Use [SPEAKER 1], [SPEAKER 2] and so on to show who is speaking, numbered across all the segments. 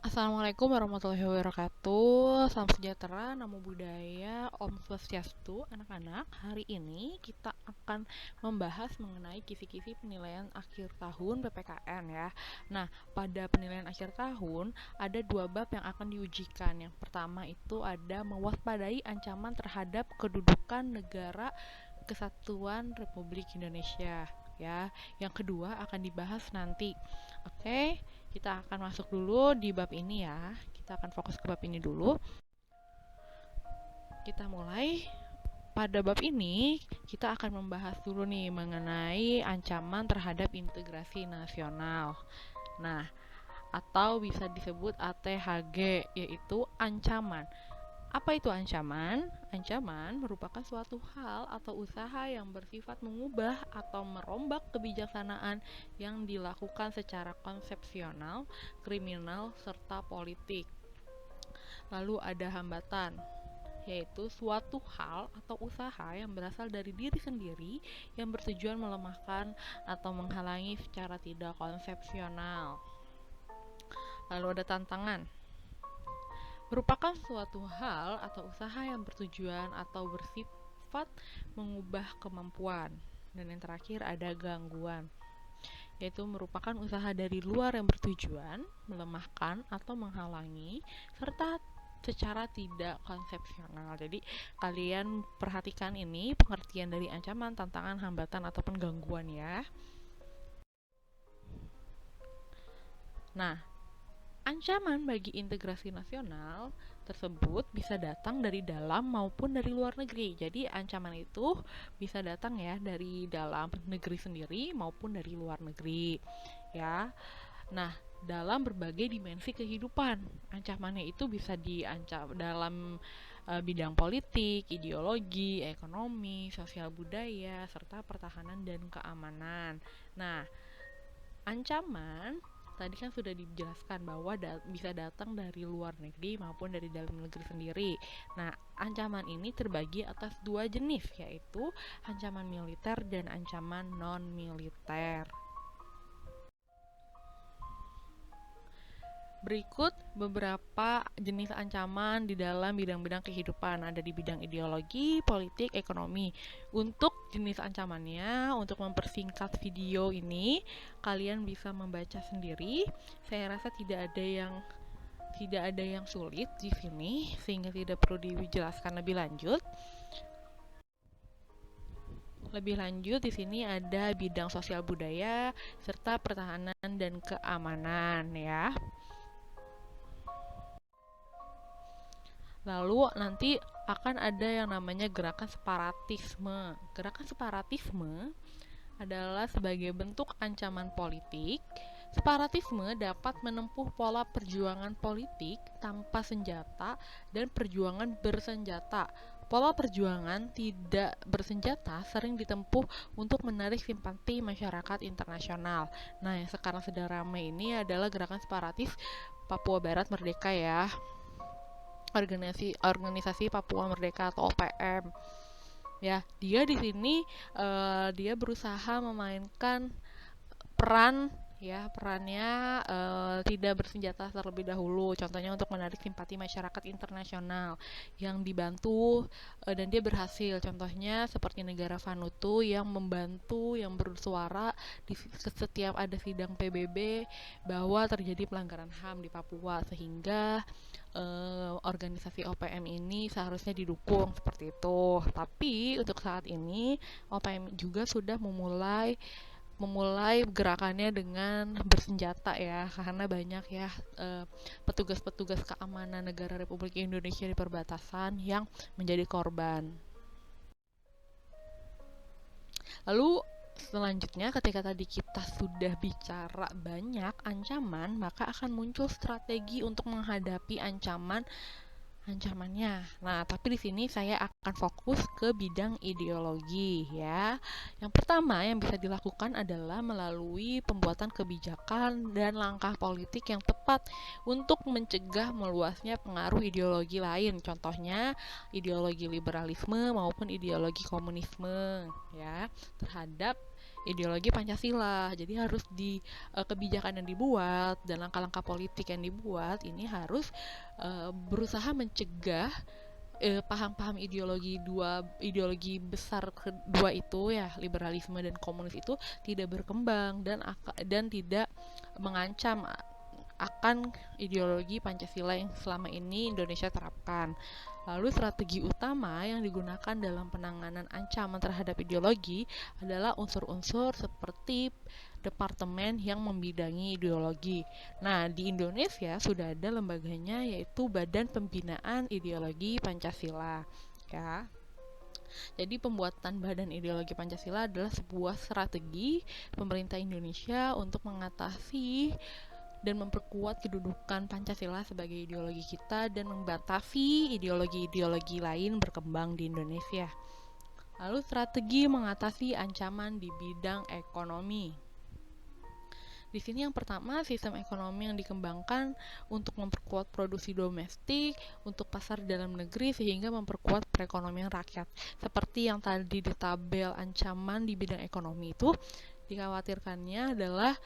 [SPEAKER 1] Assalamualaikum warahmatullahi wabarakatuh. Salam sejahtera, namo buddhaya, Om Swastiastu. Anak-anak, hari ini kita akan membahas mengenai kisi-kisi penilaian akhir tahun PPKN ya. Nah, pada penilaian akhir tahun ada dua bab yang akan diujikan. Yang pertama itu ada mewaspadai ancaman terhadap kedudukan negara Kesatuan Republik Indonesia ya. Yang kedua akan dibahas nanti. Oke, kita akan masuk dulu di bab ini ya. Kita akan fokus ke bab ini dulu. Kita mulai. Pada bab ini kita akan membahas dulu nih mengenai ancaman terhadap integrasi nasional. Nah, atau bisa disebut ATHG, yaitu ancaman. Apa itu ancaman? Ancaman merupakan suatu hal atau usaha yang bersifat mengubah atau merombak kebijaksanaan yang dilakukan secara konsepsional, kriminal, serta politik. Lalu ada hambatan, yaitu suatu hal atau usaha yang berasal dari diri sendiri yang bertujuan melemahkan atau menghalangi secara tidak konsepsional. Lalu ada tantangan, merupakan suatu hal atau usaha yang bertujuan atau bersifat mengubah kemampuan. Dan yang terakhir ada gangguan, yaitu merupakan usaha dari luar yang bertujuan melemahkan atau menghalangi serta secara tidak konsepsional. Jadi kalian perhatikan ini pengertian dari ancaman, tantangan, hambatan ataupun gangguan ya. Nah, ancaman bagi integrasi nasional tersebut bisa datang dari dalam maupun dari luar negeri. Jadi ancaman itu bisa datang ya dari dalam negeri sendiri maupun dari luar negeri. Ya. Nah, dalam berbagai dimensi kehidupan. Ancamannya itu bisa diancam dalam bidang politik, ideologi, ekonomi, sosial budaya, serta pertahanan dan keamanan. Nah, ancaman tadi kan sudah dijelaskan bahwa bisa datang dari luar negeri maupun dari dalam negeri sendiri. Nah, ancaman ini terbagi atas dua jenis, yaitu ancaman militer dan ancaman non-militer. Berikut beberapa jenis ancaman di dalam bidang-bidang kehidupan. Ada di bidang ideologi, politik, ekonomi. Untuk jenis ancamannya, untuk mempersingkat video ini, kalian bisa membaca sendiri. Saya rasa tidak ada yang sulit di sini, sehingga tidak perlu dijelaskan lebih lanjut. Lebih lanjut di sini ada bidang sosial budaya serta pertahanan dan keamanan ya. Lalu nanti akan ada yang namanya gerakan separatisme. Gerakan separatisme adalah sebagai bentuk ancaman politik. Separatisme dapat menempuh pola perjuangan politik tanpa senjata dan perjuangan bersenjata. Pola perjuangan tidak bersenjata sering ditempuh untuk menarik simpati masyarakat internasional. Nah, yang sekarang sedang ramai ini adalah gerakan separatis Papua Barat Merdeka ya. Organisasi Papua Merdeka atau OPM. Ya, dia di sini dia berusaha memainkan perannya tidak bersenjata terlebih dahulu. Contohnya untuk menarik simpati masyarakat internasional yang dibantu dan dia berhasil. Contohnya seperti negara Vanuatu yang membantu, yang bersuara di setiap ada sidang PBB bahwa terjadi pelanggaran HAM di Papua, sehingga organisasi OPM ini seharusnya didukung seperti itu. Tapi untuk saat ini OPM juga sudah memulai gerakannya dengan bersenjata ya, karena banyak ya petugas-petugas keamanan negara Republik Indonesia di perbatasan yang menjadi korban. Lalu selanjutnya, ketika tadi kita sudah bicara banyak ancaman, maka akan muncul strategi untuk menghadapi ancamannya. Nah, tapi di sini saya akan fokus ke bidang ideologi ya. Yang pertama yang bisa dilakukan adalah melalui pembuatan kebijakan dan langkah politik yang tepat untuk mencegah meluasnya pengaruh ideologi lain. Contohnya ideologi liberalisme maupun ideologi komunisme ya terhadap ideologi Pancasila. Jadi harus kebijakan yang dibuat dan langkah-langkah politik yang dibuat ini harus berusaha mencegah paham-paham ideologi besar kedua itu ya, liberalisme dan komunis itu tidak berkembang dan tidak mengancam akan ideologi Pancasila yang selama ini Indonesia terapkan. Lalu strategi utama yang digunakan dalam penanganan ancaman terhadap ideologi adalah unsur-unsur seperti departemen yang membidangi ideologi. Nah, di Indonesia sudah ada lembaganya, yaitu Badan Pembinaan Ideologi Pancasila. Ya. Jadi pembuatan Badan Ideologi Pancasila adalah sebuah strategi pemerintah Indonesia untuk mengatasi dan memperkuat kedudukan Pancasila sebagai ideologi kita dan membatasi ideologi-ideologi lain berkembang di Indonesia. Lalu strategi mengatasi ancaman di bidang ekonomi. Di sini yang pertama, sistem ekonomi yang dikembangkan untuk memperkuat produksi domestik untuk pasar dalam negeri sehingga memperkuat perekonomian rakyat. Seperti yang tadi di tabel ancaman di bidang ekonomi itu, dikhawatirkannya adalah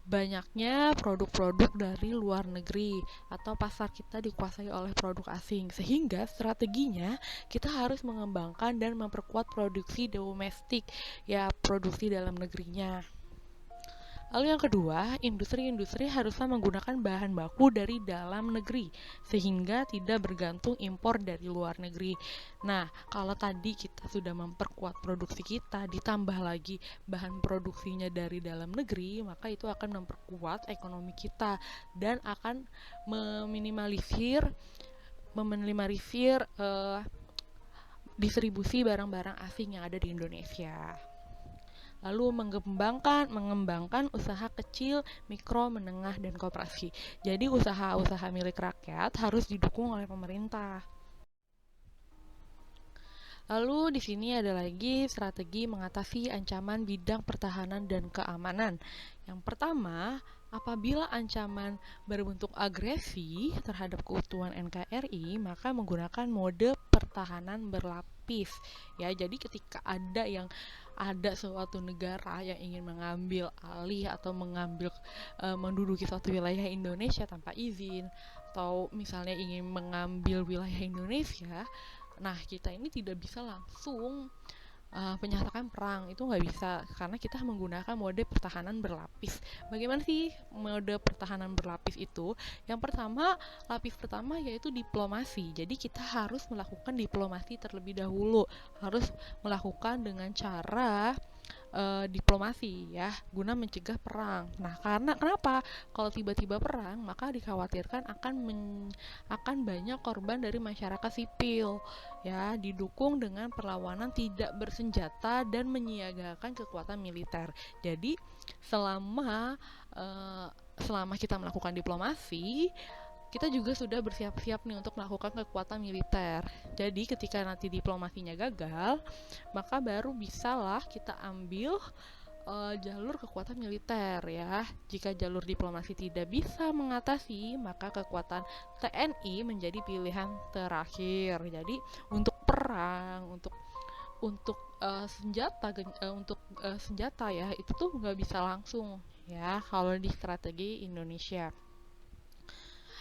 [SPEAKER 1] banyaknya produk-produk dari luar negeri atau pasar kita dikuasai oleh produk asing, sehingga strateginya kita harus mengembangkan dan memperkuat produksi domestik, ya produksi dalam negerinya. Lalu yang kedua, industri-industri haruslah menggunakan bahan baku dari dalam negeri sehingga tidak bergantung impor dari luar negeri. Nah, kalau tadi kita sudah memperkuat produksi kita, ditambah lagi bahan produksinya dari dalam negeri, maka itu akan memperkuat ekonomi kita dan akan meminimalisir distribusi barang-barang asing yang ada di Indonesia. Lalu mengembangkan usaha kecil, mikro, menengah, dan koperasi. Jadi usaha-usaha milik rakyat harus didukung oleh pemerintah. Lalu di sini ada lagi strategi mengatasi ancaman bidang pertahanan dan keamanan. Yang pertama, apabila ancaman berbentuk agresi terhadap keutuhan NKRI, maka menggunakan mode pertahanan berlapis. Ya, jadi ketika ada suatu negara yang ingin mengambil alih atau menduduki suatu wilayah Indonesia tanpa izin, atau misalnya ingin mengambil wilayah Indonesia, nah kita ini tidak bisa langsung menyatakan perang, itu nggak bisa karena kita menggunakan mode pertahanan berlapis. Bagaimana sih mode pertahanan berlapis itu? Yang pertama, lapis pertama yaitu diplomasi. Jadi kita harus melakukan diplomasi terlebih dahulu, harus melakukan dengan cara diplomasi ya, guna mencegah perang. Nah, karena kenapa? Kalau tiba-tiba perang, maka dikhawatirkan akan banyak korban dari masyarakat sipil ya, didukung dengan perlawanan tidak bersenjata dan menyiagakan kekuatan militer. Jadi selama kita melakukan diplomasi, kita juga sudah bersiap-siap nih untuk melakukan kekuatan militer. Jadi ketika nanti diplomasinya gagal, maka baru bisalah kita ambil jalur kekuatan militer ya. Jika jalur diplomasi tidak bisa mengatasi, maka kekuatan TNI menjadi pilihan terakhir. Jadi untuk perang, untuk senjata ya, itu tuh nggak bisa langsung ya kalau di strategi Indonesia.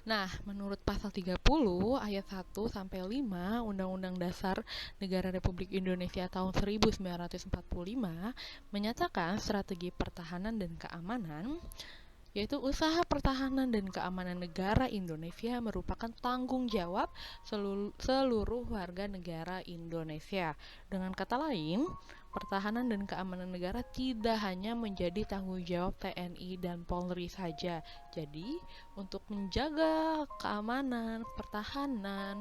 [SPEAKER 1] Nah, menurut pasal 30 ayat 1 sampai 5 Undang-Undang Dasar Negara Republik Indonesia tahun 1945 menyatakan strategi pertahanan dan keamanan, yaitu usaha pertahanan dan keamanan negara Indonesia merupakan tanggung jawab seluruh warga negara Indonesia. Dengan kata lain, pertahanan dan keamanan negara tidak hanya menjadi tanggung jawab TNI dan Polri saja. Jadi, untuk menjaga keamanan, pertahanan,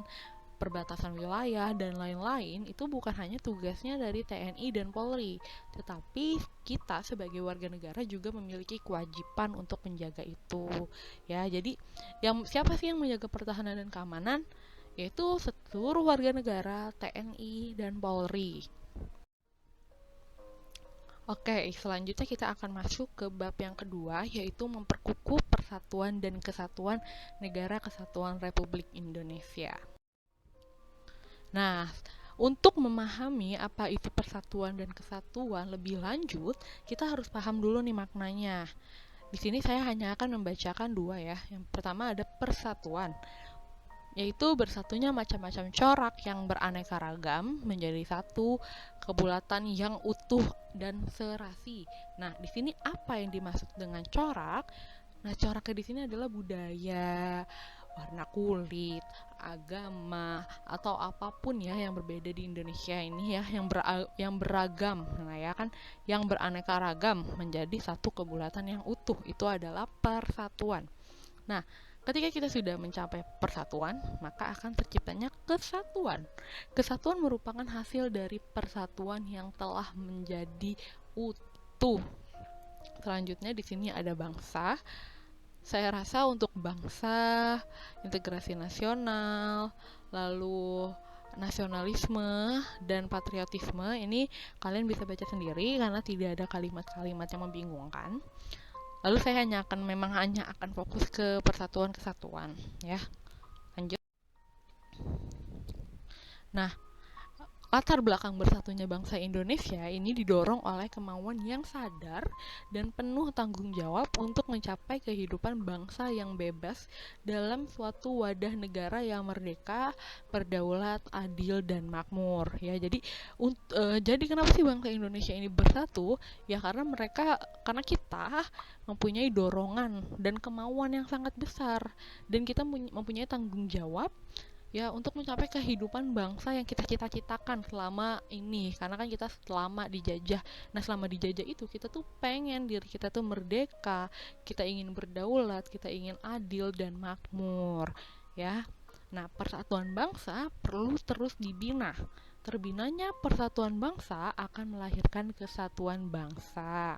[SPEAKER 1] perbatasan wilayah, dan lain-lain, itu bukan hanya tugasnya dari TNI dan Polri, tetapi kita sebagai warga negara juga memiliki kewajiban untuk menjaga itu. Ya, jadi siapa sih yang menjaga pertahanan dan keamanan? Yaitu seluruh warga negara, TNI, dan Polri. Oke, selanjutnya kita akan masuk ke bab yang kedua, yaitu memperkukuh persatuan dan kesatuan Negara Kesatuan Republik Indonesia. Nah, Untuk memahami apa itu persatuan dan kesatuan lebih lanjut, kita harus paham dulu nih maknanya. Di sini saya hanya akan membacakan dua ya. Yang pertama ada persatuan, yaitu bersatunya macam-macam corak yang beraneka ragam menjadi satu kebulatan yang utuh dan serasi. Nah, di sini apa yang dimaksud dengan corak? Nah, coraknya di sini adalah budaya, warna kulit, agama, atau apapun ya yang berbeda di Indonesia ini ya, yang beragam. Nah, ya kan, yang beraneka ragam menjadi satu kebulatan yang utuh. Itu adalah persatuan. Nah, ketika kita sudah mencapai persatuan, maka akan terciptanya kesatuan. Kesatuan merupakan hasil dari persatuan yang telah menjadi utuh. Selanjutnya di sini ada bangsa. Saya rasa untuk bangsa, integrasi nasional, lalu nasionalisme dan patriotisme ini kalian bisa baca sendiri karena tidak ada kalimat-kalimat yang membingungkan. Lalu saya hanya akan fokus ke persatuan kesatuan ya. Lanjut. Nah, latar belakang bersatunya bangsa Indonesia ini didorong oleh kemauan yang sadar dan penuh tanggung jawab untuk mencapai kehidupan bangsa yang bebas dalam suatu wadah negara yang merdeka, berdaulat, adil, dan makmur. Ya, jadi kenapa sih bangsa Indonesia ini bersatu? Ya karena kita mempunyai dorongan dan kemauan yang sangat besar, dan kita mempunyai tanggung jawab ya untuk mencapai kehidupan bangsa yang kita cita-citakan selama ini, karena kan kita selama dijajah. Nah, selama dijajah itu kita tuh pengen diri kita tuh merdeka, kita ingin berdaulat, kita ingin adil dan makmur ya. Nah, persatuan bangsa perlu terus dibina. Terbinanya persatuan bangsa akan melahirkan kesatuan bangsa.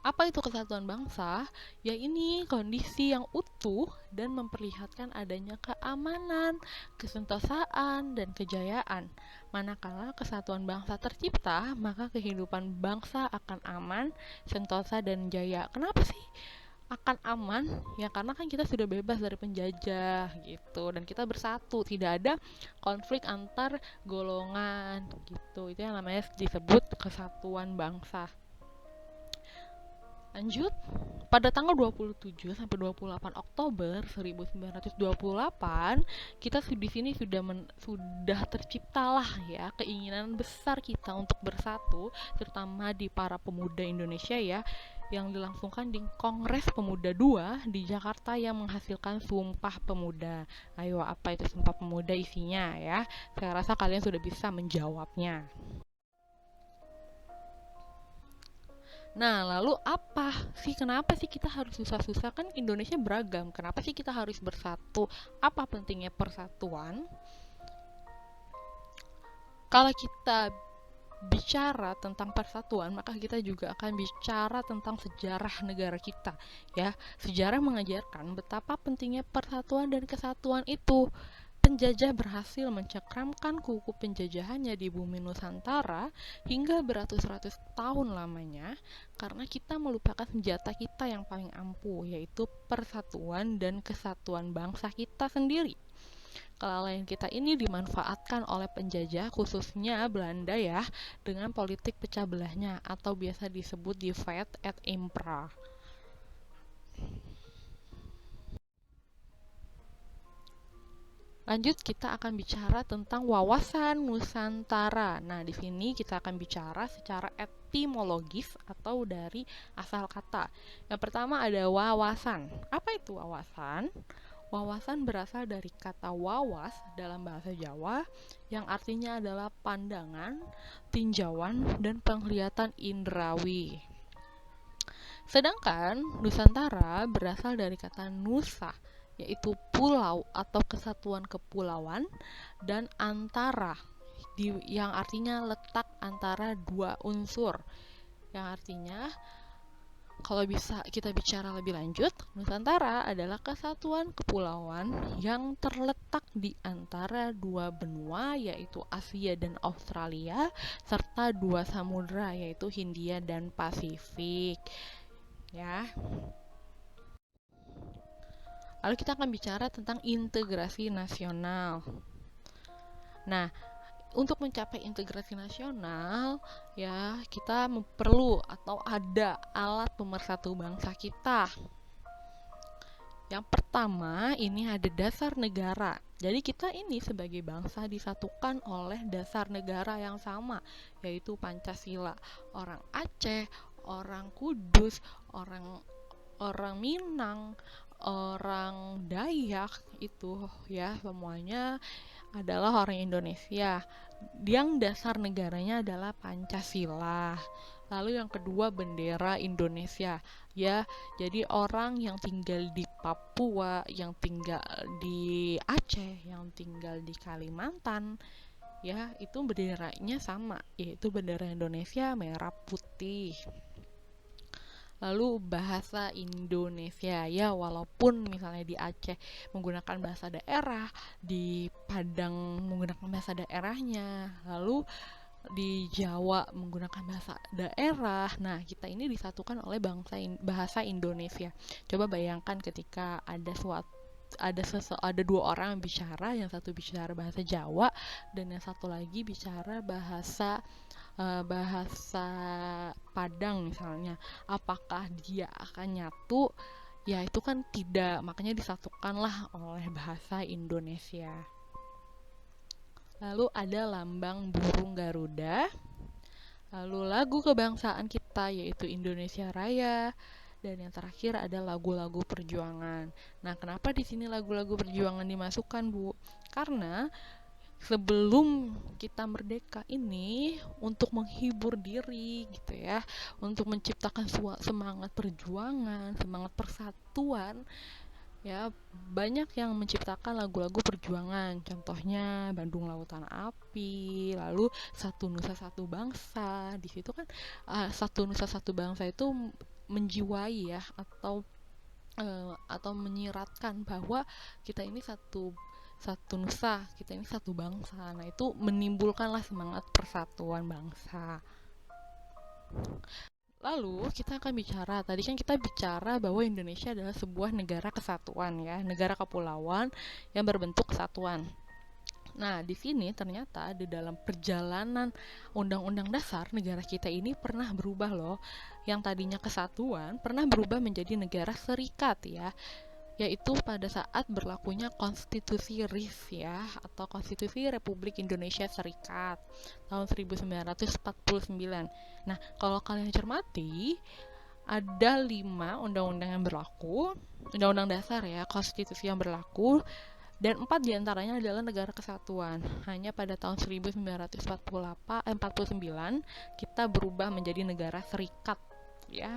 [SPEAKER 1] Apa itu kesatuan bangsa? Ya, ini kondisi yang utuh dan memperlihatkan adanya keamanan, kesentosaan, dan kejayaan. Manakala kesatuan bangsa tercipta, maka kehidupan bangsa akan aman, sentosa, dan jaya. Kenapa sih akan aman? Ya karena kan kita sudah bebas dari penjajah gitu, dan kita bersatu, tidak ada konflik antar golongan gitu. Itu yang namanya disebut kesatuan bangsa. Lanjut, pada tanggal 27 sampai 28 Oktober 1928, kita di sini sudah terciptalah ya keinginan besar kita untuk bersatu, terutama di para pemuda Indonesia ya, yang dilangsungkan di Kongres Pemuda II di Jakarta yang menghasilkan Sumpah Pemuda. Ayo, apa itu Sumpah Pemuda isinya ya? Saya rasa kalian sudah bisa menjawabnya. Nah, lalu kenapa sih kita harus susah-susah? Kan Indonesia beragam, kenapa sih kita harus bersatu? Apa pentingnya persatuan? Kalau kita bicara tentang persatuan, maka kita juga akan bicara tentang sejarah negara kita ya. Sejarah mengajarkan betapa pentingnya persatuan dan kesatuan itu. Penjajah berhasil mencengkramkan kuku penjajahannya di bumi Nusantara hingga beratus-ratus tahun lamanya karena kita melupakan senjata kita yang paling ampuh, yaitu persatuan dan kesatuan bangsa kita sendiri. Kelalaian kita ini dimanfaatkan oleh penjajah, khususnya Belanda ya, dengan politik pecah belahnya atau biasa disebut divide et impera. Lanjut, kita akan bicara tentang wawasan Nusantara. Nah, di sini kita akan bicara secara etimologis atau dari asal kata. Yang pertama ada wawasan. Apa itu wawasan? Wawasan berasal dari kata wawas dalam bahasa Jawa yang artinya adalah pandangan, tinjauan, dan penglihatan indrawi. Sedangkan Nusantara berasal dari kata nusa, yaitu pulau atau kesatuan kepulauan, dan antara yang artinya letak antara dua unsur, yang artinya kalau bisa kita bicara lebih lanjut, Nusantara adalah kesatuan kepulauan yang terletak di antara dua benua, yaitu Asia dan Australia, serta dua samudra, yaitu Hindia dan Pasifik ya. Lalu kita akan bicara tentang integrasi nasional. Nah, untuk mencapai integrasi nasional ya kita perlu atau ada alat pemersatu bangsa kita. Yang pertama ini ada dasar negara. Jadi kita ini sebagai bangsa disatukan oleh dasar negara yang sama, yaitu Pancasila. Orang Aceh, orang Kudus, orang orang Minang, orang Dayak itu ya semuanya adalah orang Indonesia. Yang dasar negaranya adalah Pancasila. Lalu yang kedua bendera Indonesia. Ya, jadi orang yang tinggal di Papua, yang tinggal di Aceh, yang tinggal di Kalimantan, ya itu benderanya sama, yaitu bendera Indonesia merah putih. Lalu bahasa Indonesia ya, walaupun misalnya di Aceh menggunakan bahasa daerah, di Padang menggunakan bahasa daerahnya, lalu di Jawa menggunakan bahasa daerah. Nah, kita ini disatukan oleh bahasa Indonesia. Coba bayangkan ketika ada dua orang yang bicara, yang satu bicara bahasa Jawa dan yang satu lagi bicara bahasa Padang misalnya, apakah dia akan nyatu? Ya itu kan tidak, makanya disatukanlah oleh bahasa Indonesia. Lalu ada lambang burung Garuda, lalu lagu kebangsaan kita yaitu Indonesia Raya, dan yang terakhir ada lagu-lagu perjuangan. Nah, kenapa di sini lagu-lagu perjuangan dimasukkan, Bu? Karena sebelum kita merdeka ini untuk menghibur diri gitu ya, untuk menciptakan semangat perjuangan, semangat persatuan ya, banyak yang menciptakan lagu-lagu perjuangan, contohnya Bandung Lautan Api, lalu Satu Nusa Satu Bangsa. Di situ kan Satu Nusa Satu Bangsa itu menjiwai ya, atau menyiratkan bahwa kita ini satu nusa, kita ini satu bangsa. Nah, itu menimbulkanlah semangat persatuan bangsa. Lalu kita akan bicara, tadi kan kita bicara bahwa Indonesia adalah sebuah negara kesatuan ya, negara kepulauan yang berbentuk kesatuan. Nah, di sini ternyata di dalam perjalanan Undang-Undang Dasar negara kita ini pernah berubah loh. Yang tadinya kesatuan pernah berubah menjadi negara serikat ya, yaitu pada saat berlakunya Konstitusi RIS ya, atau Konstitusi Republik Indonesia Serikat tahun 1949. Nah, kalau kalian cermati, ada 5 undang-undang yang berlaku, undang-undang dasar ya, konstitusi yang berlaku, dan 4 diantaranya adalah negara kesatuan. Hanya pada tahun 1949 kita berubah menjadi negara serikat ya.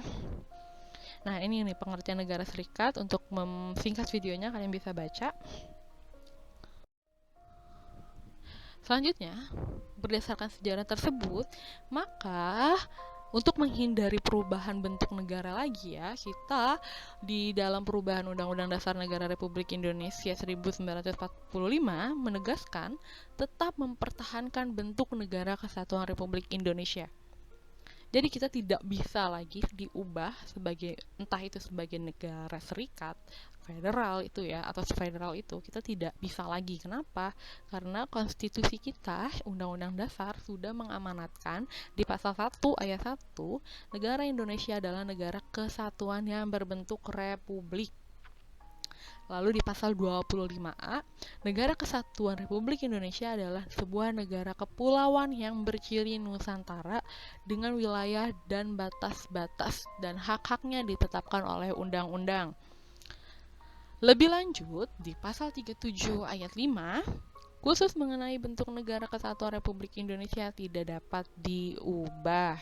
[SPEAKER 1] Nah, ini nih pengertian negara serikat. Untuk memsingkat videonya kalian bisa baca. Selanjutnya, berdasarkan sejarah tersebut, maka untuk menghindari perubahan bentuk negara lagi ya, kita di dalam perubahan Undang-Undang Dasar Negara Republik Indonesia 1945 menegaskan tetap mempertahankan bentuk negara kesatuan Republik Indonesia. Jadi kita tidak bisa lagi diubah sebagai, entah itu sebagai negara serikat, federal itu ya, atau federal itu, kita tidak bisa lagi. Kenapa? Karena konstitusi kita, Undang-Undang Dasar, sudah mengamanatkan di pasal 1 ayat 1, negara Indonesia adalah negara kesatuan yang berbentuk republik. Lalu di pasal 25A, negara kesatuan Republik Indonesia adalah sebuah negara kepulauan yang berciri Nusantara dengan wilayah dan batas-batas dan hak-haknya ditetapkan oleh undang-undang. Lebih lanjut, di pasal 37 ayat 5, khusus mengenai bentuk negara kesatuan Republik Indonesia tidak dapat diubah.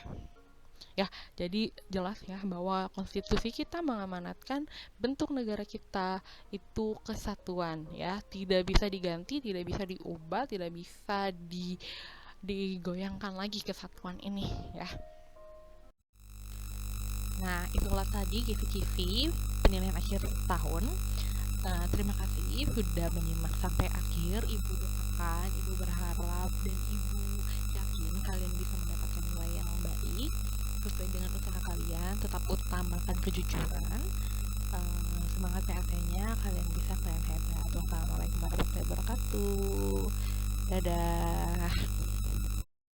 [SPEAKER 1] Ya, jadi jelas ya bahwa konstitusi kita mengamanatkan bentuk negara kita itu kesatuan ya, tidak bisa diganti, tidak bisa diubah, tidak bisa digoyangkan lagi kesatuan ini ya. Nah, itulah tadi kisi-kisi penilaian akhir tahun. Terima kasih sudah menyimak sampai akhir. Ibu doakan, ibu berharap, dan ibu yakin kalian bisa mendapatkan nilai yang baik sesuai dengan usaha kalian. Tetap utamakan kejujuran, semangat PLT-nya kalian bisa, kalian hebat. Wassalamualaikum warahmatullahi wabarakatuh. Dadah.